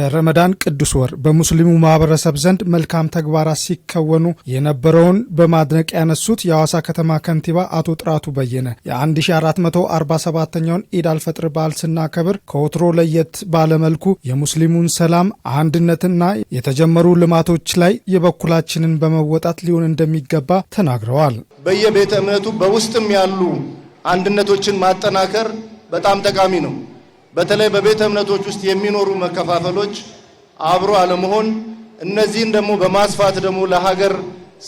በረመዳን ቅዱስ ወር በሙስሊሙ ማህበረሰብ ዘንድ መልካም ተግባራት ሲከወኑ የነበረውን በማድነቅ ያነሱት የሐዋሳ ከተማ ከንቲባ አቶ ጥራቱ በየነ የ1447ኛውን ኢድ አልፈጥር በዓል ስናከብር ከወትሮ ለየት ባለመልኩ የሙስሊሙን ሰላም አንድነትና የተጀመሩ ልማቶች ላይ የበኩላችንን በመወጣት ሊሆን እንደሚገባ ተናግረዋል። በየቤተ እምነቱ በውስጥም ያሉ አንድነቶችን ማጠናከር በጣም ጠቃሚ ነው። በተለይ በቤተ እምነቶች ውስጥ የሚኖሩ መከፋፈሎች አብሮ አለመሆን እነዚህን ደግሞ በማስፋት ደግሞ ለሀገር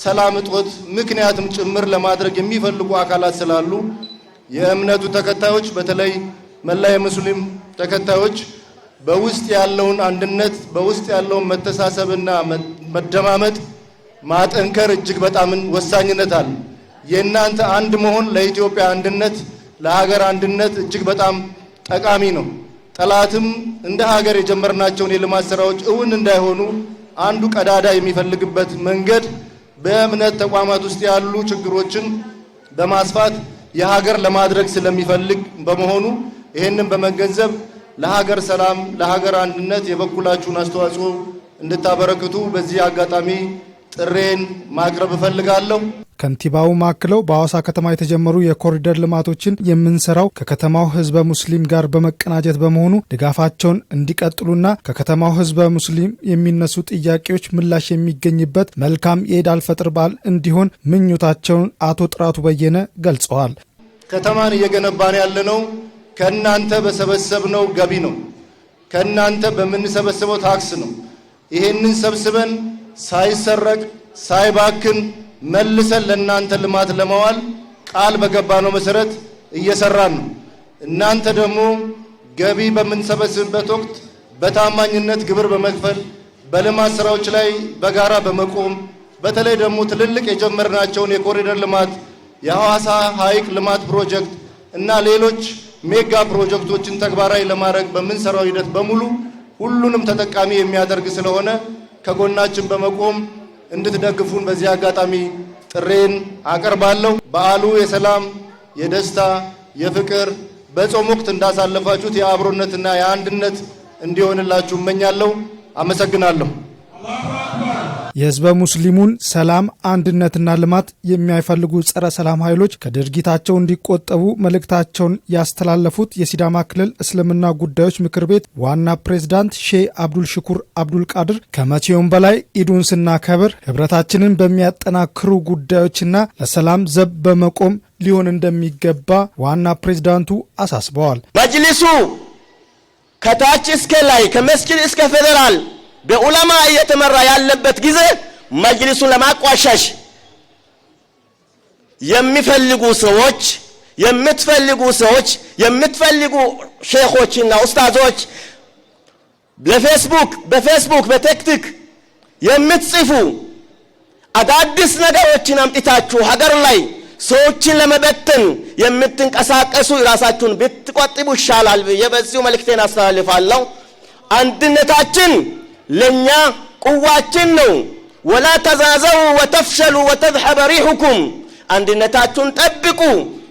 ሰላም እጦት ምክንያትም ጭምር ለማድረግ የሚፈልጉ አካላት ስላሉ የእምነቱ ተከታዮች በተለይ መላ የሙስሊም ተከታዮች በውስጥ ያለውን አንድነት በውስጥ ያለውን መተሳሰብና መደማመጥ ማጠንከር እጅግ በጣም ወሳኝነት አለ። የእናንተ አንድ መሆን ለኢትዮጵያ አንድነት ለሀገር አንድነት እጅግ በጣም ጠቃሚ ነው። ጠላትም እንደ ሀገር የጀመርናቸውን የልማት ስራዎች እውን እንዳይሆኑ አንዱ ቀዳዳ የሚፈልግበት መንገድ በእምነት ተቋማት ውስጥ ያሉ ችግሮችን በማስፋት የሀገር ለማድረግ ስለሚፈልግ በመሆኑ ይሄንን በመገንዘብ ለሀገር ሰላም ለሀገር አንድነት የበኩላችሁን አስተዋጽኦ እንድታበረክቱ በዚህ አጋጣሚ ጥሬን ማቅረብ እፈልጋለሁ። ከንቲባው ማክለው በሐዋሳ ከተማ የተጀመሩ የኮሪደር ልማቶችን የምንሰራው ከከተማው ህዝበ ሙስሊም ጋር በመቀናጀት በመሆኑ ድጋፋቸውን እንዲቀጥሉና ከከተማው ህዝበ ሙስሊም የሚነሱ ጥያቄዎች ምላሽ የሚገኝበት መልካም የኢድ አልፈጥር በዓል እንዲሆን ምኞታቸውን አቶ ጥራቱ በየነ ገልጸዋል። ከተማን እየገነባን ያለነው ከእናንተ በሰበሰብነው ገቢ ነው። ከእናንተ በምንሰበስበው ታክስ ነው። ይሄንን ሰብስበን ሳይሰረቅ ሳይባክን መልሰን ለእናንተ ልማት ለማዋል ቃል በገባነው መሰረት እየሰራን ነው። እናንተ ደግሞ ገቢ በምንሰበስብበት ወቅት በታማኝነት ግብር በመክፈል በልማት ስራዎች ላይ በጋራ በመቆም በተለይ ደግሞ ትልልቅ የጀመርናቸውን የኮሪደር ልማት የሐዋሳ ሐይቅ ልማት ፕሮጀክት እና ሌሎች ሜጋ ፕሮጀክቶችን ተግባራዊ ለማድረግ በምንሰራው ሂደት በሙሉ ሁሉንም ተጠቃሚ የሚያደርግ ስለሆነ ከጎናችን በመቆም እንድትደግፉን በዚህ አጋጣሚ ጥሬን አቀርባለሁ። በዓሉ የሰላም፣ የደስታ፣ የፍቅር በጾም ወቅት እንዳሳለፋችሁት የአብሮነትና የአንድነት እንዲሆንላችሁ እመኛለሁ። አመሰግናለሁ። የህዝበ ሙስሊሙን ሰላም አንድነትና ልማት የሚያፈልጉ ጸረ ሰላም ኃይሎች ከድርጊታቸው እንዲቆጠቡ መልእክታቸውን ያስተላለፉት የሲዳማ ክልል እስልምና ጉዳዮች ምክር ቤት ዋና ፕሬዝዳንት ሼህ አብዱል ሽኩር አብዱል ቃድር ከመቼውም በላይ ኢዱን ስናከብር ህብረታችንን በሚያጠናክሩ ጉዳዮችና ለሰላም ዘብ በመቆም ሊሆን እንደሚገባ ዋና ፕሬዝዳንቱ አሳስበዋል። መጅሊሱ ከታች እስከ ላይ ከመስጊድ እስከ ፌደራል በዑለማ እየተመራ ያለበት ጊዜ መጅሊሱን ለማቋሸሽ የሚፈልጉ ሰዎች የምትፈልጉ ሼኾችና ኡስታዞች በፌስቡክ በቲክቶክ የምትጽፉ አዳዲስ ነገሮችን አምጥታችሁ ሀገር ላይ ሰዎችን ለመበተን የምትንቀሳቀሱ ራሳችሁን ብትቆጥቡ ይሻላል ብዬ በዚሁ መልእክቴን አስተላልፋለሁ። አንድነታችን ለኛ ቁዋችን ነው። ወላ ተዛዘው ወተፍሸሉ ወተذهب ريحكم አንድነታችሁን ጠብቁ።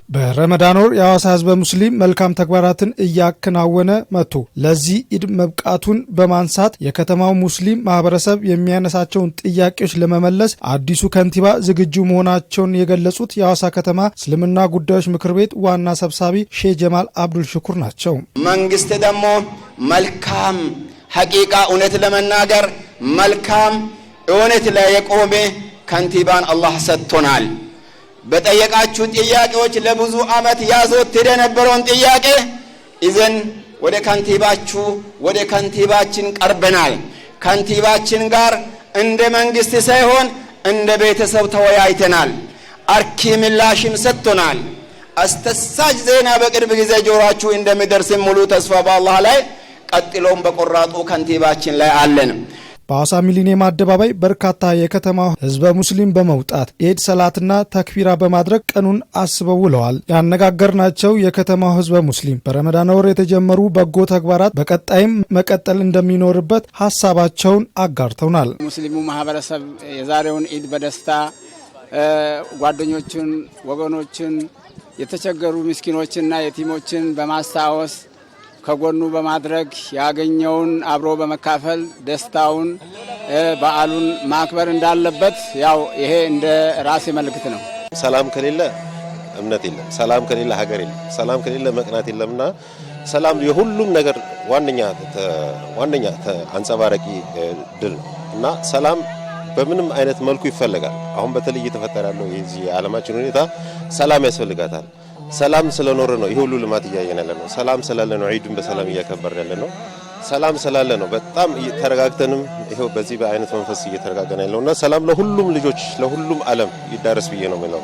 በረመዳን ወር የሐዋሳ ህዝበ ሙስሊም መልካም ተግባራትን እያከናወነ መጥቶ ለዚህ ኢድ መብቃቱን በማንሳት የከተማው ሙስሊም ማህበረሰብ የሚያነሳቸውን ጥያቄዎች ለመመለስ አዲሱ ከንቲባ ዝግጁ መሆናቸውን የገለጹት የሐዋሳ ከተማ እስልምና ጉዳዮች ምክር ቤት ዋና ሰብሳቢ ሼህ ጀማል አብዱል ሽኩር ናቸው። መንግስት ደግሞ መልካም ሐቂቃ እውነት ለመናገር መልካም እውነት ላይ የቆመ ከንቲባን አላህ ሰጥቶናል። በጠየቃችሁ ጥያቄዎች ለብዙ አመት ያዘወትር የነበረውን ጥያቄ ይዘን ወደ ከንቲባችን ቀርበናል። ከንቲባችን ጋር እንደ መንግስት ሳይሆን እንደ ቤተሰብ ተወያይተናል። አርኪ ምላሽም ሰጥቶናል። አስተሳጅ ዜና በቅርብ ጊዜ ጆሮአችሁ እንደሚደርስ ሙሉ ተስፋ በአላህ ላይ ቀጥሎም በቆራጡ ከንቲባችን ላይ አለን። በሐዋሳ ሚሊኒየም አደባባይ በርካታ የከተማው ህዝበ ሙስሊም በመውጣት ኢድ ሰላትና ተክቢራ በማድረግ ቀኑን አስበው ውለዋል። ያነጋገርናቸው የከተማው ህዝበ ሙስሊም በረመዳን ወር የተጀመሩ በጎ ተግባራት በቀጣይም መቀጠል እንደሚኖርበት ሐሳባቸውን አጋርተውናል። ሙስሊሙ ማህበረሰብ የዛሬውን ኢድ በደስታ ጓደኞቹን፣ ወገኖችን፣ የተቸገሩ ምስኪኖችና የቲሞችን በማስታወስ ከጎኑ በማድረግ ያገኘውን አብሮ በመካፈል ደስታውን በዓሉን ማክበር እንዳለበት ያው ይሄ እንደ ራሴ መልእክት ነው። ሰላም ከሌለ እምነት የለም፣ ሰላም ከሌለ ሀገር የለም፣ ሰላም ከሌለ መቅናት የለምና ሰላም የሁሉም ነገር ዋነኛ አንጸባራቂ ድል ነው እና ሰላም በምንም አይነት መልኩ ይፈልጋል። አሁን በተለይ እየተፈጠረ ያለው የዚህ ዓለማችን ሁኔታ ሰላም ያስፈልጋታል። ሰላም ስለኖረ ነው ይሄ ሁሉ ልማት እያየን ያለ ነው። ሰላም ስላለ ነው ዒድን በሰላም እያከበርን ያለ ነው። ሰላም ስላለ ነው በጣም ተረጋግተንም ይሄው በዚህ በአይነት መንፈስ እየተረጋገን ያለውና ሰላም ለሁሉም ልጆች ለሁሉም ዓለም ይዳረስ ብዬ ነው የምለው።